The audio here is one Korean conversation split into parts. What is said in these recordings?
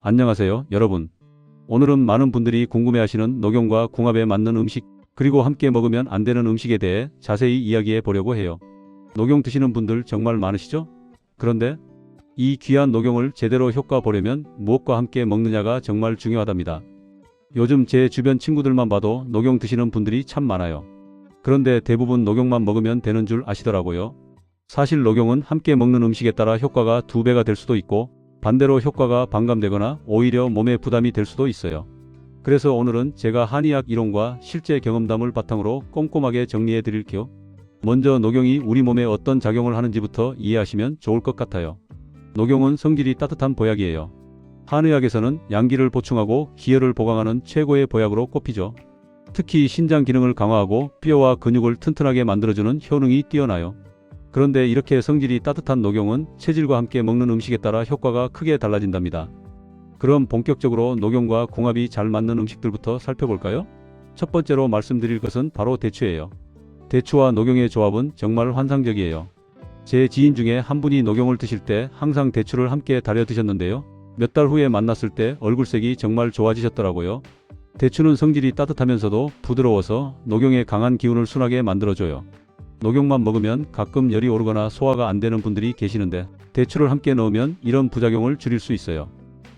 안녕하세요, 여러분. 오늘은 많은 분들이 궁금해하시는 녹용과 궁합에 맞는 음식, 그리고 함께 먹으면 안 되는 음식에 대해 자세히 이야기해 보려고 해요. 녹용 드시는 분들 정말 많으시죠? 그런데 이 귀한 녹용을 제대로 효과 보려면 무엇과 함께 먹느냐가 정말 중요하답니다. 요즘 제 주변 친구들만 봐도 녹용 드시는 분들이 참 많아요. 그런데 대부분 녹용만 먹으면 되는 줄 아시더라고요. 사실 녹용은 함께 먹는 음식에 따라 효과가 2배가 될 수도 있고, 반대로 효과가 반감되거나 오히려 몸에 부담이 될 수도 있어요. 그래서 오늘은 제가 한의학 이론과 실제 경험담을 바탕으로 꼼꼼하게 정리해 드릴게요. 먼저 녹용이 우리 몸에 어떤 작용을 하는지부터 이해하시면 좋을 것 같아요. 녹용은 성질이 따뜻한 보약이에요. 한의학에서는 양기를 보충하고 기혈을 보강하는 최고의 보약으로 꼽히죠. 특히 신장 기능을 강화하고 뼈와 근육을 튼튼하게 만들어주는 효능이 뛰어나요. 그런데 이렇게 성질이 따뜻한 녹용은 체질과 함께 먹는 음식에 따라 효과가 크게 달라진답니다. 그럼 본격적으로 녹용과 궁합이 잘 맞는 음식들부터 살펴볼까요? 첫 번째로 말씀드릴 것은 바로 대추예요. 대추와 녹용의 조합은 정말 환상적이에요. 제 지인 중에 한 분이 녹용을 드실 때 항상 대추를 함께 달여 드셨는데요. 몇 달 후에 만났을 때 얼굴색이 정말 좋아지셨더라고요. 대추는 성질이 따뜻하면서도 부드러워서 녹용의 강한 기운을 순하게 만들어줘요. 녹용만 먹으면 가끔 열이 오르거나 소화가 안 되는 분들이 계시는데, 대추를 함께 넣으면 이런 부작용을 줄일 수 있어요.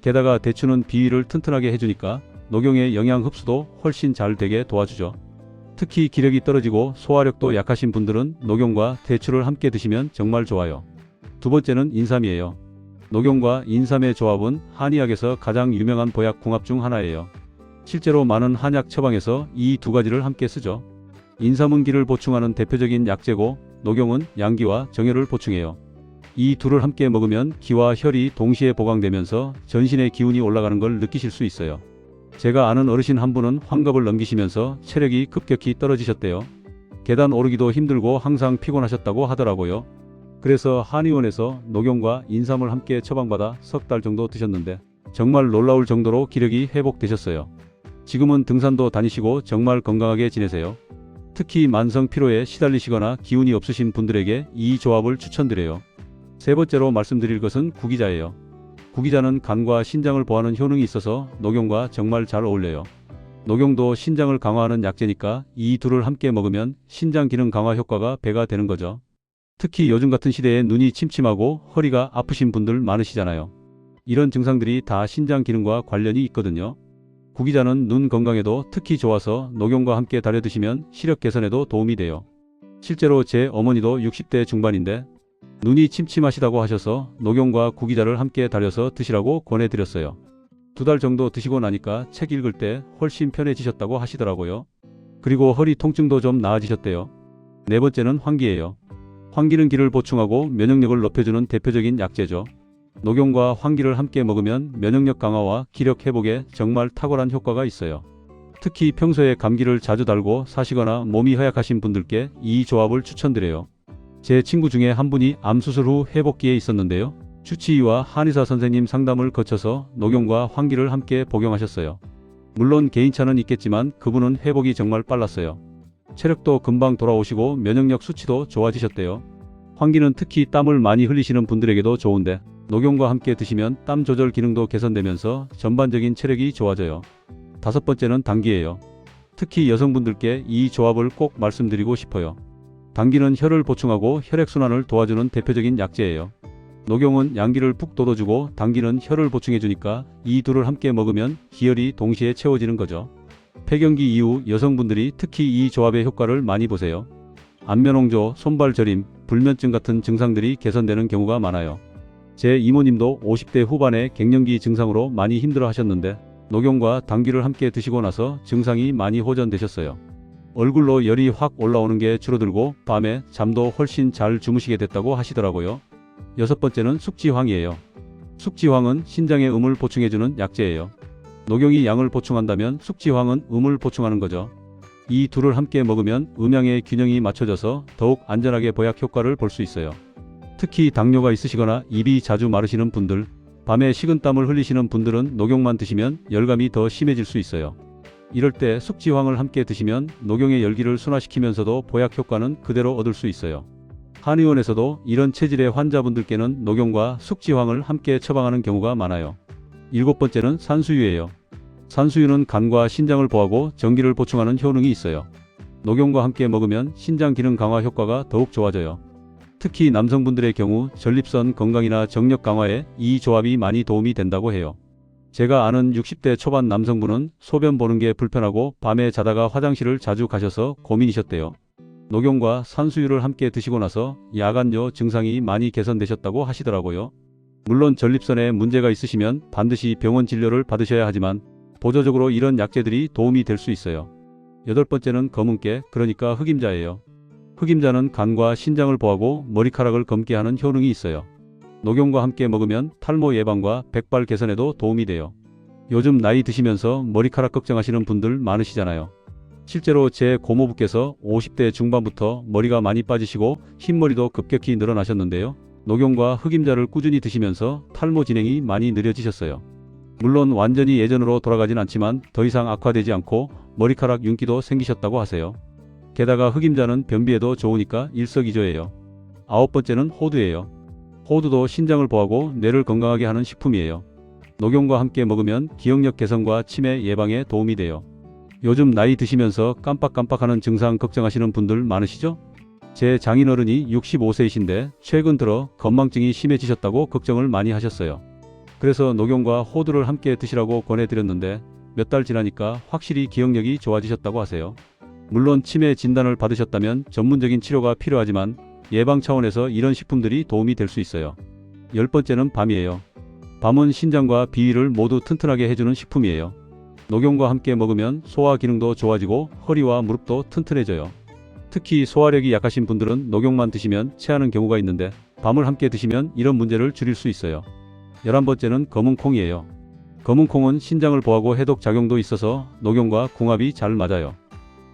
게다가 대추는 비위를 튼튼하게 해주니까 녹용의 영양 흡수도 훨씬 잘 되게 도와주죠. 특히 기력이 떨어지고 소화력도 약하신 분들은 녹용과 대추를 함께 드시면 정말 좋아요. 두 번째는 인삼이에요. 녹용과 인삼의 조합은 한의학에서 가장 유명한 보약 궁합 중 하나예요. 실제로 많은 한약 처방에서 이 두 가지를 함께 쓰죠. 인삼은 기를 보충하는 대표적인 약재고, 녹용은 양기와 정혈을 보충해요. 이 둘을 함께 먹으면 기와 혈이 동시에 보강되면서 전신의 기운이 올라가는 걸 느끼실 수 있어요. 제가 아는 어르신 한 분은 환갑을 넘기시면서 체력이 급격히 떨어지셨대요. 계단 오르기도 힘들고 항상 피곤하셨다고 하더라고요. 그래서 한의원에서 녹용과 인삼을 함께 처방받아 3달 정도 드셨는데 정말 놀라울 정도로 기력이 회복되셨어요. 지금은 등산도 다니시고 정말 건강하게 지내세요. 특히 만성 피로에 시달리시거나 기운이 없으신 분들에게 이 조합을 추천드려요. 세 번째로 말씀드릴 것은 구기자예요. 구기자는 간과 신장을 보하는 효능이 있어서 녹용과 정말 잘 어울려요. 녹용도 신장을 강화하는 약재니까 이 둘을 함께 먹으면 신장 기능 강화 효과가 배가 되는 거죠. 특히 요즘 같은 시대에 눈이 침침하고 허리가 아프신 분들 많으시잖아요. 이런 증상들이 다 신장 기능과 관련이 있거든요. 구기자는 눈 건강에도 특히 좋아서 녹용과 함께 달여 드시면 시력 개선에도 도움이 돼요. 실제로 제 어머니도 60대 중반인데 눈이 침침하시다고 하셔서 녹용과 구기자를 함께 달여서 드시라고 권해드렸어요. 2달 정도 드시고 나니까 책 읽을 때 훨씬 편해지셨다고 하시더라고요. 그리고 허리 통증도 좀 나아지셨대요. 네 번째는 황기예요. 황기는 기를 보충하고 면역력을 높여주는 대표적인 약재죠. 녹용과 황기를 함께 먹으면 면역력 강화와 기력 회복에 정말 탁월한 효과가 있어요. 특히 평소에 감기를 자주 달고 사시거나 몸이 허약하신 분들께 이 조합을 추천드려요. 제 친구 중에 한 분이 암 수술 후 회복기에 있었는데요. 주치의와 한의사 선생님 상담을 거쳐서 녹용과 황기를 함께 복용하셨어요. 물론 개인차는 있겠지만 그분은 회복이 정말 빨랐어요. 체력도 금방 돌아오시고 면역력 수치도 좋아지셨대요. 황기는 특히 땀을 많이 흘리시는 분들에게도 좋은데, 녹용과 함께 드시면 땀 조절 기능도 개선되면서 전반적인 체력이 좋아져요. 5번째는 당귀예요. 특히 여성분들께 이 조합을 꼭 말씀드리고 싶어요. 당귀는 혈을 보충하고 혈액순환을 도와주는 대표적인 약재예요. 녹용은 양기를 푹 돋워주고 당귀는 혈을 보충해주니까 이 둘을 함께 먹으면 기혈이 동시에 채워지는 거죠. 폐경기 이후 여성분들이 특히 이 조합의 효과를 많이 보세요. 안면홍조, 손발 저림, 불면증 같은 증상들이 개선되는 경우가 많아요. 제 이모님도 50대 후반에 갱년기 증상으로 많이 힘들어 하셨는데 녹용과 당귀를 함께 드시고 나서 증상이 많이 호전되셨어요. 얼굴로 열이 확 올라오는 게 줄어들고 밤에 잠도 훨씬 잘 주무시게 됐다고 하시더라고요. 6번째는 숙지황이에요. 숙지황은 신장의 음을 보충해주는 약재예요. 녹용이 양을 보충한다면 숙지황은 음을 보충하는 거죠. 이 둘을 함께 먹으면 음양의 균형이 맞춰져서 더욱 안전하게 보약 효과를 볼 수 있어요. 특히 당뇨가 있으시거나 입이 자주 마르시는 분들, 밤에 식은땀을 흘리시는 분들은 녹용만 드시면 열감이 더 심해질 수 있어요. 이럴 때 숙지황을 함께 드시면 녹용의 열기를 순화시키면서도 보약 효과는 그대로 얻을 수 있어요. 한의원에서도 이런 체질의 환자분들께는 녹용과 숙지황을 함께 처방하는 경우가 많아요. 7번째는 산수유예요. 산수유는 간과 신장을 보호하고 전기를 보충하는 효능이 있어요. 녹용과 함께 먹으면 신장 기능 강화 효과가 더욱 좋아져요. 특히 남성분들의 경우 전립선 건강이나 정력 강화에 이 조합이 많이 도움이 된다고 해요. 제가 아는 60대 초반 남성분은 소변 보는 게 불편하고 밤에 자다가 화장실을 자주 가셔서 고민이셨대요. 녹용과 산수유를 함께 드시고 나서 야간요 증상이 많이 개선되셨다고 하시더라고요. 물론 전립선에 문제가 있으시면 반드시 병원 진료를 받으셔야 하지만 보조적으로 이런 약재들이 도움이 될 수 있어요. 8번째는 검은깨, 그러니까 흑임자예요. 흑임자는 간과 신장을 보호하고 머리카락을 검게 하는 효능이 있어요. 녹용과 함께 먹으면 탈모 예방과 백발 개선에도 도움이 돼요. 요즘 나이 드시면서 머리카락 걱정하시는 분들 많으시잖아요. 실제로 제 고모부께서 50대 중반부터 머리가 많이 빠지시고 흰머리도 급격히 늘어나셨는데요. 녹용과 흑임자를 꾸준히 드시면서 탈모 진행이 많이 느려지셨어요. 물론 완전히 예전으로 돌아가진 않지만 더 이상 악화되지 않고 머리카락 윤기도 생기셨다고 하세요. 게다가 흑임자는 변비에도 좋으니까 일석이조예요. 9번째는 호두예요. 호두도 신장을 보호하고 뇌를 건강하게 하는 식품이에요. 녹용과 함께 먹으면 기억력 개선과 치매 예방에 도움이 돼요. 요즘 나이 드시면서 깜빡깜빡하는 증상 걱정하시는 분들 많으시죠? 제 장인어른이 65세이신데 최근 들어 건망증이 심해지셨다고 걱정을 많이 하셨어요. 그래서 녹용과 호두를 함께 드시라고 권해드렸는데 몇 달 지나니까 확실히 기억력이 좋아지셨다고 하세요. 물론 치매 진단을 받으셨다면 전문적인 치료가 필요하지만 예방 차원에서 이런 식품들이 도움이 될 수 있어요. 10번째는 밤이에요. 밤은 신장과 비위를 모두 튼튼하게 해주는 식품이에요. 녹용과 함께 먹으면 소화 기능도 좋아지고 허리와 무릎도 튼튼해져요. 특히 소화력이 약하신 분들은 녹용만 드시면 체하는 경우가 있는데 밤을 함께 드시면 이런 문제를 줄일 수 있어요. 11번째는 검은콩이에요. 검은콩은 신장을 보호하고 해독 작용도 있어서 녹용과 궁합이 잘 맞아요.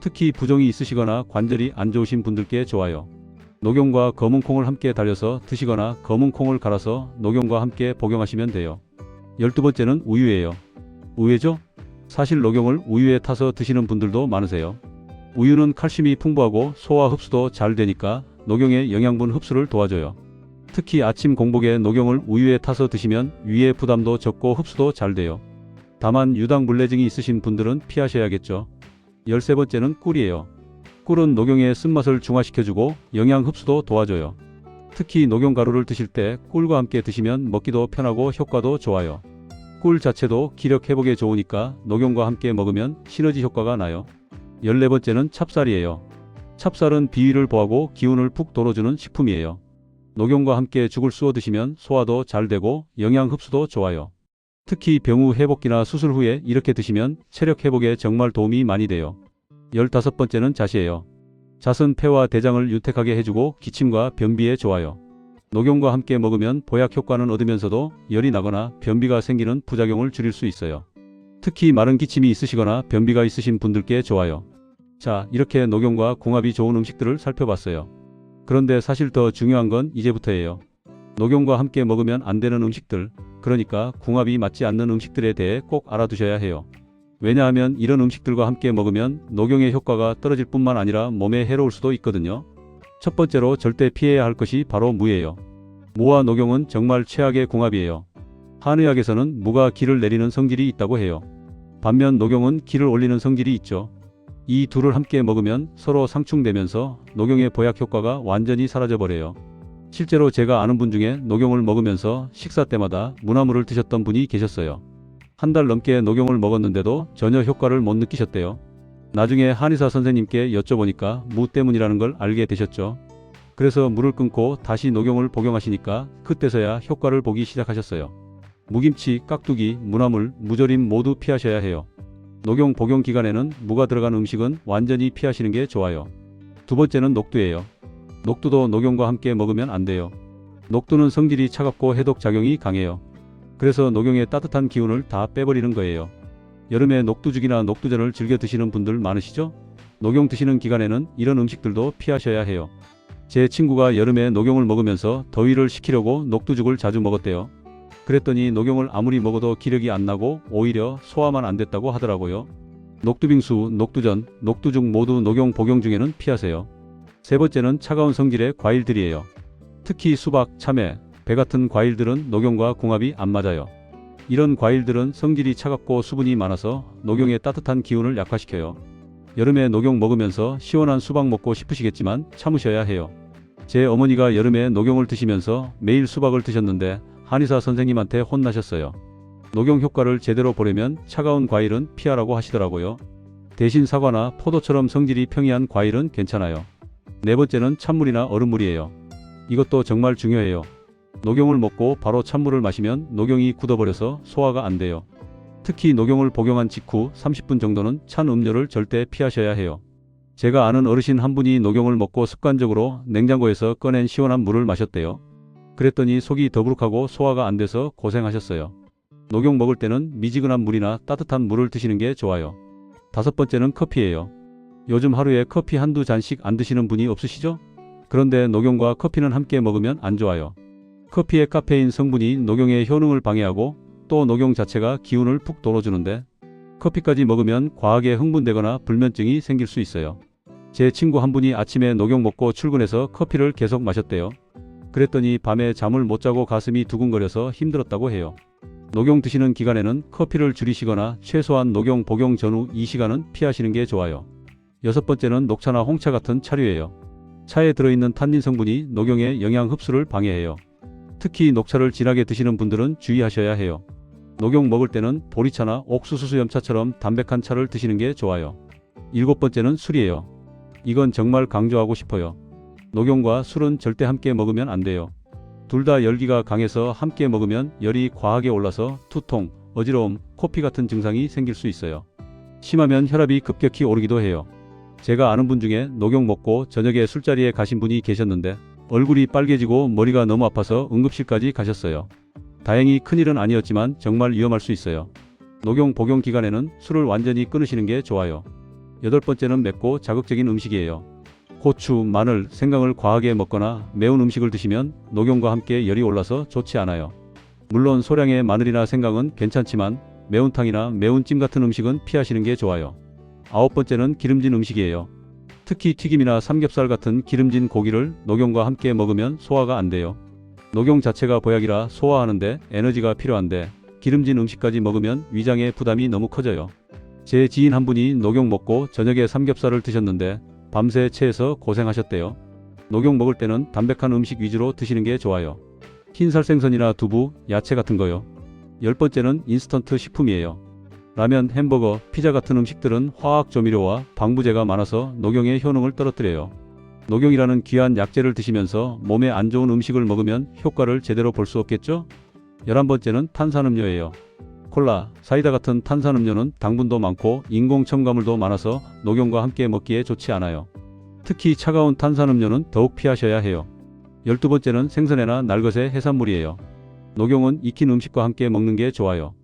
특히 부종이 있으시거나 관절이 안 좋으신 분들께 좋아요. 녹용과 검은콩을 함께 달여서 드시거나 검은콩을 갈아서 녹용과 함께 복용하시면 돼요. 12번째는 우유예요. 우유죠? 사실 녹용을 우유에 타서 드시는 분들도 많으세요. 우유는 칼슘이 풍부하고 소화 흡수도 잘 되니까 녹용의 영양분 흡수를 도와줘요. 특히 아침 공복에 녹용을 우유에 타서 드시면 위의 부담도 적고 흡수도 잘 돼요. 다만 유당 물내증이 있으신 분들은 피하셔야겠죠. 13번째는 꿀이에요. 꿀은 녹용의 쓴맛을 중화시켜주고 영양 흡수도 도와줘요. 특히 녹용 가루를 드실 때 꿀과 함께 드시면 먹기도 편하고 효과도 좋아요. 꿀 자체도 기력 회복에 좋으니까 녹용과 함께 먹으면 시너지 효과가 나요. 14번째는 찹쌀이에요. 찹쌀은 비위를 보호하고 기운을 푹 돋워주는 식품이에요. 녹용과 함께 죽을 쑤어 드시면 소화도 잘 되고 영양 흡수도 좋아요. 특히 병 후 회복기나 수술 후에 이렇게 드시면 체력 회복에 정말 도움이 많이 돼요. 15번째는 잣이에요. 잣은 폐와 대장을 윤택하게 해주고 기침과 변비에 좋아요. 녹용과 함께 먹으면 보약 효과는 얻으면서도 열이 나거나 변비가 생기는 부작용을 줄일 수 있어요. 특히 마른 기침이 있으시거나 변비가 있으신 분들께 좋아요. 자, 이렇게 녹용과 궁합이 좋은 음식들을 살펴봤어요. 그런데 사실 더 중요한 건 이제부터예요. 녹용과 함께 먹으면 안 되는 음식들, 그러니까 궁합이 맞지 않는 음식들에 대해 꼭 알아두셔야 해요. 왜냐하면 이런 음식들과 함께 먹으면 녹용의 효과가 떨어질 뿐만 아니라 몸에 해로울 수도 있거든요. 첫 번째로 절대 피해야 할 것이 바로 무예요. 무와 녹용은 정말 최악의 궁합이에요. 한의학에서는 무가 기를 내리는 성질이 있다고 해요. 반면 녹용은 기를 올리는 성질이 있죠. 이 둘을 함께 먹으면 서로 상충되면서 녹용의 보약 효과가 완전히 사라져버려요. 실제로 제가 아는 분 중에 녹용을 먹으면서 식사 때마다 무나물을 드셨던 분이 계셨어요. 한 달 넘게 녹용을 먹었는데도 전혀 효과를 못 느끼셨대요. 나중에 한의사 선생님께 여쭤보니까 무 때문이라는 걸 알게 되셨죠. 그래서 물을 끊고 다시 녹용을 복용하시니까 그때서야 효과를 보기 시작하셨어요. 무김치, 깍두기, 무나물, 무조림 모두 피하셔야 해요. 녹용 복용 기간에는 무가 들어간 음식은 완전히 피하시는 게 좋아요. 두 번째는 녹두예요. 녹두도 녹용과 함께 먹으면 안 돼요. 녹두는 성질이 차갑고 해독 작용이 강해요. 그래서 녹용의 따뜻한 기운을 다 빼버리는 거예요. 여름에 녹두죽이나 녹두전을 즐겨 드시는 분들 많으시죠? 녹용 드시는 기간에는 이런 음식들도 피하셔야 해요. 제 친구가 여름에 녹용을 먹으면서 더위를 식히려고 녹두죽을 자주 먹었대요. 그랬더니 녹용을 아무리 먹어도 기력이 안 나고 오히려 소화만 안 됐다고 하더라고요. 녹두빙수, 녹두전, 녹두죽 모두 녹용 복용 중에는 피하세요. 세 번째는 차가운 성질의 과일들이에요. 특히 수박, 참외, 배 같은 과일들은 녹용과 궁합이 안 맞아요. 이런 과일들은 성질이 차갑고 수분이 많아서 녹용의 따뜻한 기운을 약화시켜요. 여름에 녹용 먹으면서 시원한 수박 먹고 싶으시겠지만 참으셔야 해요. 제 어머니가 여름에 녹용을 드시면서 매일 수박을 드셨는데 한의사 선생님한테 혼나셨어요. 녹용 효과를 제대로 보려면 차가운 과일은 피하라고 하시더라고요. 대신 사과나 포도처럼 성질이 평이한 과일은 괜찮아요. 네 번째는 찬물이나 얼음물이에요. 이것도 정말 중요해요. 녹용을 먹고 바로 찬물을 마시면 녹용이 굳어버려서 소화가 안 돼요. 특히 녹용을 복용한 직후 30분 정도는 찬 음료를 절대 피하셔야 해요. 제가 아는 어르신 한 분이 녹용을 먹고 습관적으로 냉장고에서 꺼낸 시원한 물을 마셨대요. 그랬더니 속이 더부룩하고 소화가 안 돼서 고생하셨어요. 녹용 먹을 때는 미지근한 물이나 따뜻한 물을 드시는 게 좋아요. 다섯 번째는 커피예요. 요즘 하루에 커피 한두 잔씩 안 드시는 분이 없으시죠? 그런데 녹용과 커피는 함께 먹으면 안 좋아요. 커피의 카페인 성분이 녹용의 효능을 방해하고 또 녹용 자체가 기운을 푹 돌아주는데 커피까지 먹으면 과하게 흥분되거나 불면증이 생길 수 있어요. 제 친구 한 분이 아침에 녹용 먹고 출근해서 커피를 계속 마셨대요. 그랬더니 밤에 잠을 못 자고 가슴이 두근거려서 힘들었다고 해요. 녹용 드시는 기간에는 커피를 줄이시거나 최소한 녹용 복용 전후 2시간은 피하시는 게 좋아요. 여섯 번째는 녹차나 홍차 같은 차류예요. 차에 들어있는 탄닌 성분이 녹용의 영양 흡수를 방해해요. 특히 녹차를 진하게 드시는 분들은 주의하셔야 해요. 녹용 먹을 때는 보리차나 옥수수수염차처럼 담백한 차를 드시는 게 좋아요. 일곱 번째는 술이에요. 이건 정말 강조하고 싶어요. 녹용과 술은 절대 함께 먹으면 안 돼요. 둘 다 열기가 강해서 함께 먹으면 열이 과하게 올라서 두통, 어지러움, 코피 같은 증상이 생길 수 있어요. 심하면 혈압이 급격히 오르기도 해요. 제가 아는 분 중에 녹용 먹고 저녁에 술자리에 가신 분이 계셨는데 얼굴이 빨개지고 머리가 너무 아파서 응급실까지 가셨어요. 다행히 큰일은 아니었지만 정말 위험할 수 있어요. 녹용 복용 기간에는 술을 완전히 끊으시는 게 좋아요. 여덟 번째는 맵고 자극적인 음식이에요. 고추, 마늘, 생강을 과하게 먹거나 매운 음식을 드시면 녹용과 함께 열이 올라서 좋지 않아요. 물론 소량의 마늘이나 생강은 괜찮지만 매운탕이나 매운 찜 같은 음식은 피하시는 게 좋아요. 아홉 번째는 기름진 음식이에요. 특히 튀김이나 삼겹살 같은 기름진 고기를 녹용과 함께 먹으면 소화가 안 돼요. 녹용 자체가 보약이라 소화하는데 에너지가 필요한데 기름진 음식까지 먹으면 위장의 부담이 너무 커져요. 제 지인 한 분이 녹용 먹고 저녁에 삼겹살을 드셨는데 밤새 체해서 고생하셨대요. 녹용 먹을 때는 담백한 음식 위주로 드시는 게 좋아요. 흰살 생선이나 두부, 야채 같은 거요. 열 번째는 인스턴트 식품이에요. 라면, 햄버거, 피자 같은 음식들은 화학 조미료와 방부제가 많아서 녹용의 효능을 떨어뜨려요. 녹용이라는 귀한 약재를 드시면서 몸에 안 좋은 음식을 먹으면 효과를 제대로 볼 수 없겠죠? 11번째는 탄산음료예요. 콜라, 사이다 같은 탄산음료는 당분도 많고 인공 첨가물도 많아서 녹용과 함께 먹기에 좋지 않아요. 특히 차가운 탄산음료는 더욱 피하셔야 해요. 12번째는 생선회나 날것의 해산물이에요. 녹용은 익힌 음식과 함께 먹는 게 좋아요.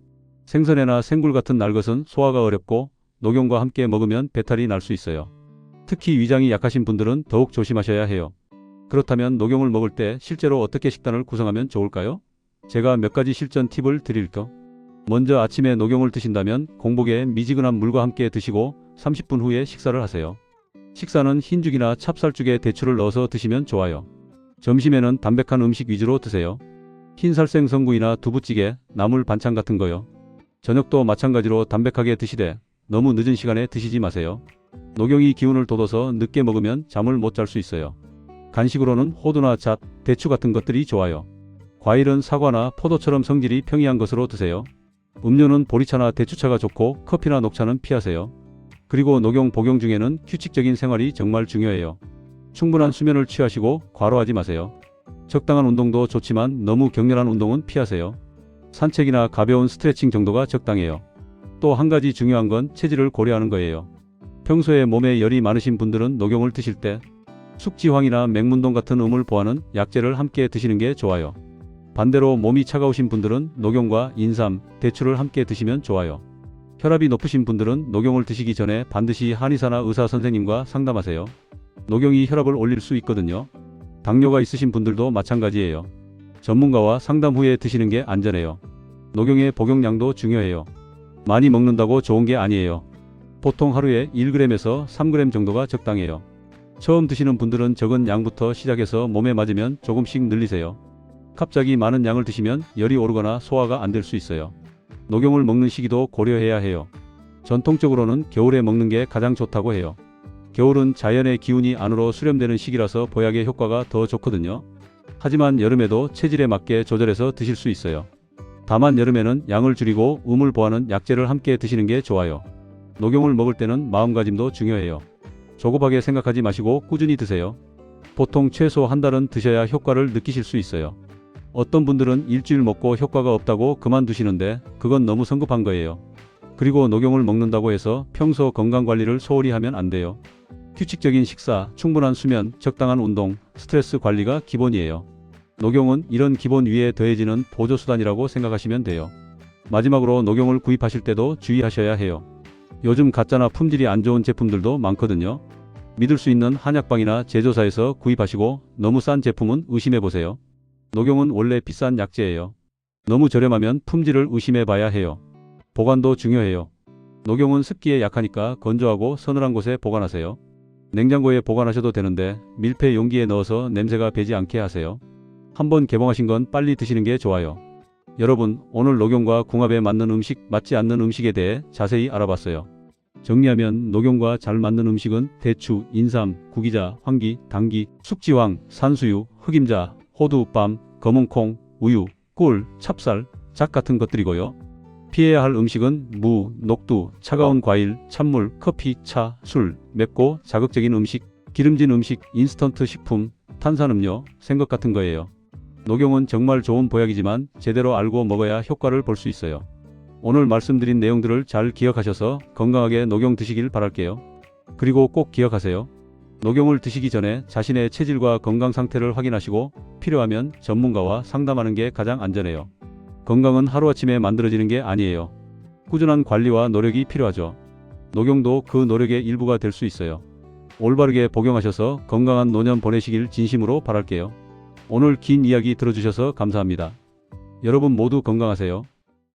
생선회나 생굴 같은 날것은 소화가 어렵고 녹용과 함께 먹으면 배탈이 날 수 있어요. 특히 위장이 약하신 분들은 더욱 조심하셔야 해요. 그렇다면 녹용을 먹을 때 실제로 어떻게 식단을 구성하면 좋을까요? 제가 몇 가지 실전 팁을 드릴게요. 먼저 아침에 녹용을 드신다면 공복에 미지근한 물과 함께 드시고 30분 후에 식사를 하세요. 식사는 흰죽이나 찹쌀죽에 대추를 넣어서 드시면 좋아요. 점심에는 담백한 음식 위주로 드세요. 흰살생 선구이나 두부찌개, 나물 반찬 같은 거요. 저녁도 마찬가지로 담백하게 드시되 너무 늦은 시간에 드시지 마세요. 녹용이 기운을 돋워서 늦게 먹으면 잠을 못 잘 수 있어요. 간식으로는 호두나 잣, 대추 같은 것들이 좋아요. 과일은 사과나 포도처럼 성질이 평이한 것으로 드세요. 음료는 보리차나 대추차가 좋고 커피나 녹차는 피하세요. 그리고 녹용 복용 중에는 규칙적인 생활이 정말 중요해요. 충분한 수면을 취하시고 과로하지 마세요. 적당한 운동도 좋지만 너무 격렬한 운동은 피하세요. 산책이나 가벼운 스트레칭 정도가 적당해요. 또 한 가지 중요한 건 체질을 고려하는 거예요. 평소에 몸에 열이 많으신 분들은 녹용을 드실 때 숙지황이나 맹문동 같은 음을 보하는 약재를 함께 드시는 게 좋아요. 반대로 몸이 차가우신 분들은 녹용과 인삼, 대추를 함께 드시면 좋아요. 혈압이 높으신 분들은 녹용을 드시기 전에 반드시 한의사나 의사 선생님과 상담하세요. 녹용이 혈압을 올릴 수 있거든요. 당뇨가 있으신 분들도 마찬가지예요. 전문가와 상담 후에 드시는 게 안전해요. 녹용의 복용량도 중요해요. 많이 먹는다고 좋은 게 아니에요. 보통 하루에 1g에서 3g 정도가 적당해요. 처음 드시는 분들은 적은 양부터 시작해서 몸에 맞으면 조금씩 늘리세요. 갑자기 많은 양을 드시면 열이 오르거나 소화가 안 될 수 있어요. 녹용을 먹는 시기도 고려해야 해요. 전통적으로는 겨울에 먹는 게 가장 좋다고 해요. 겨울은 자연의 기운이 안으로 수렴되는 시기라서 보약의 효과가 더 좋거든요. 하지만 여름에도 체질에 맞게 조절해서 드실 수 있어요. 다만 여름에는 양을 줄이고 음을 보하는 약재를 함께 드시는 게 좋아요. 녹용을 먹을 때는 마음가짐도 중요해요. 조급하게 생각하지 마시고 꾸준히 드세요. 보통 최소 한 달은 드셔야 효과를 느끼실 수 있어요. 어떤 분들은 일주일 먹고 효과가 없다고 그만두시는데 그건 너무 성급한 거예요. 그리고 녹용을 먹는다고 해서 평소 건강관리를 소홀히 하면 안 돼요. 규칙적인 식사, 충분한 수면, 적당한 운동, 스트레스 관리가 기본이에요. 녹용은 이런 기본 위에 더해지는 보조수단이라고 생각하시면 돼요. 마지막으로 녹용을 구입하실 때도 주의하셔야 해요. 요즘 가짜나 품질이 안 좋은 제품들도 많거든요. 믿을 수 있는 한약방이나 제조사에서 구입하시고 너무 싼 제품은 의심해보세요. 녹용은 원래 비싼 약재예요. 너무 저렴하면 품질을 의심해 봐야 해요. 보관도 중요해요. 녹용은 습기에 약하니까 건조하고 서늘한 곳에 보관하세요. 냉장고에 보관하셔도 되는데 밀폐 용기에 넣어서 냄새가 배지 않게 하세요. 한번 개봉하신 건 빨리 드시는 게 좋아요. 여러분, 오늘 녹용과 궁합에 맞는 음식, 맞지 않는 음식에 대해 자세히 알아봤어요. 정리하면 녹용과 잘 맞는 음식은 대추, 인삼, 구기자, 황기, 당기, 숙지황, 산수유, 흑임자, 호두, 밤, 검은콩, 우유, 꿀, 찹쌀, 잣 같은 것들이고요. 피해야 할 음식은 무, 녹두, 차가운 과일, 찬물, 커피, 차, 술, 맵고 자극적인 음식, 기름진 음식, 인스턴트 식품, 탄산음료, 생것 같은 거예요. 녹용은 정말 좋은 보약이지만 제대로 알고 먹어야 효과를 볼 수 있어요. 오늘 말씀드린 내용들을 잘 기억하셔서 건강하게 녹용 드시길 바랄게요. 그리고 꼭 기억하세요. 녹용을 드시기 전에 자신의 체질과 건강 상태를 확인하시고 필요하면 전문가와 상담하는 게 가장 안전해요. 건강은 하루아침에 만들어지는 게 아니에요. 꾸준한 관리와 노력이 필요하죠. 녹용도 그 노력의 일부가 될 수 있어요. 올바르게 복용하셔서 건강한 노년 보내시길 진심으로 바랄게요. 오늘 긴 이야기 들어주셔서 감사합니다. 여러분 모두 건강하세요.